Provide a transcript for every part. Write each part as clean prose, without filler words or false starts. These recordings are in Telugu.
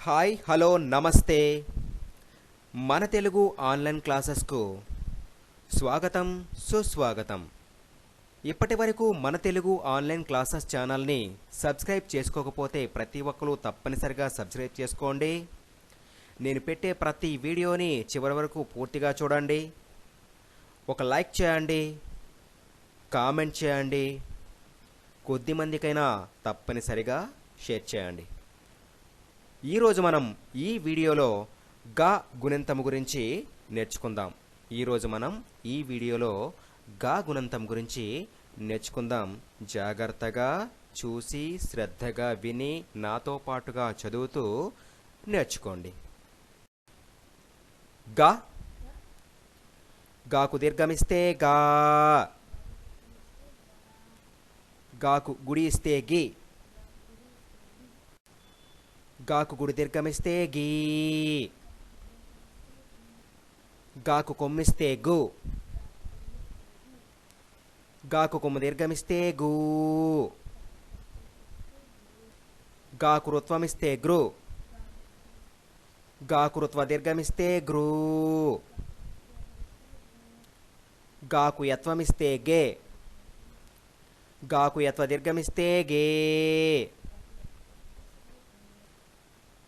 హాయ్ హలో నమస్తే మన తెలుగు ఆన్లైన్ క్లాసెస్కు స్వాగతం సుస్వాగతం. ఇప్పటి వరకు మన తెలుగు ఆన్లైన్ క్లాసెస్ ఛానల్ని సబ్స్క్రైబ్ చేసుకోకపోతే ప్రతి ఒక్కరూ తప్పనిసరిగా సబ్స్క్రైబ్ చేసుకోండి. నేను పెట్టే ప్రతి వీడియోని చివరి వరకు పూర్తిగా చూడండి. ఒక లైక్ చేయండి, కామెంట్ చేయండి, కొద్దిమందికైనా తప్పనిసరిగా షేర్ చేయండి. ఈరోజు మనం ఈ వీడియోలో గా గుణింతం గురించి నేర్చుకుందాం. జాగ్రత్తగా చూసి శ్రద్ధగా విని నాతో పాటుగా చదువుతూ నేర్చుకోండి. గా గాకు దీర్ఘమిస్తే గా, గాకు గుడి ఇస్తే గి, గాకు గుడి దీర్ఘమిస్తే గీ, గాకు కొమ్మిస్తే గు, గాకు కొమ్ము దీర్ఘమిస్తే గూ, గాకు రుత్వమిస్తే గ్రు, గాకు రుత్వ దీర్ఘమిస్తే గ్రూ, గాకు యత్వమిస్తే గే, గాకు యత్వ దీర్ఘమిస్తే గే,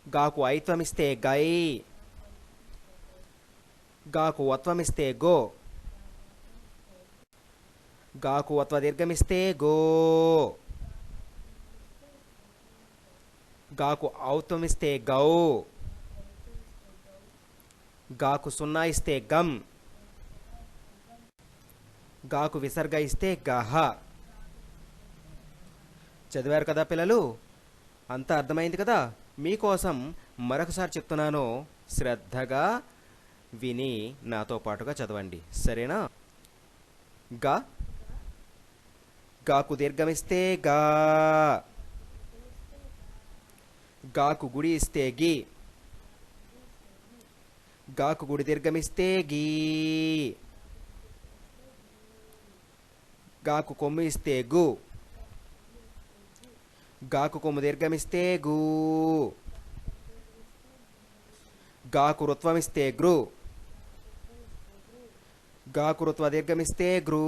గాకు ఐత్వమిస్తే గై, గాకు వత్వమిస్తే గో, గాకు వత్వ దీర్ఘమిస్తే గో, గాకు ఔత్వమిస్తే గౌ, గాకు సున్నా ఇస్తే గం, గాకు విసర్గ ఇస్తే గహ. చదివారు కదా పిల్లలు? అంతా అర్థమైంది కదా? మీకోసం మరొకసారి చెప్తున్నాను, శ్రద్ధగా విని నాతో పాటుగా చదవండి, సరేనా? గా గాకు దీర్ఘమిస్తే గా, గాకు గుడి ఇస్తే గి, గాకు గుడి దీర్ఘమిస్తే గీ, గాకు కొమ్ము ఇస్తే గు, గాకు కొమ్ము దీర్ఘమిస్తే గూ, గాకు రుత్వమిస్తే గ్రు, గాకు రుత్వ దీర్ఘమిస్తే గ్రూ,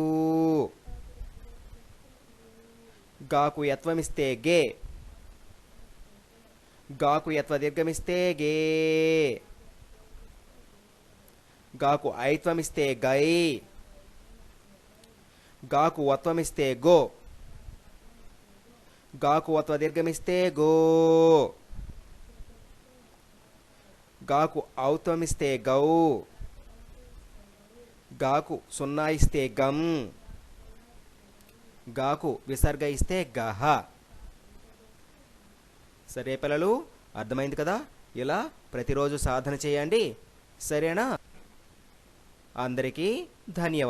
గాకు యత్వమిస్తే గే, గాకు యత్వ దీర్ఘమిస్తే గే, గాకు ఐత్వమిస్తే గై, గాకు వత్వమిస్తే గో, గాకు వత్వ దీర్ఘమిస్తే గో, గాకు ఔత్వమిస్తే గౌ, గాకు సున్నా ఇస్తే గం, గాకు విసర్గ ఇస్తే గహ. సరే పిల్లలు, అర్థమైంది కదా? ఇలా ప్రతిరోజు సాధన చేయండి, సరేనా? అందరికీ ధన్యవాదాలు.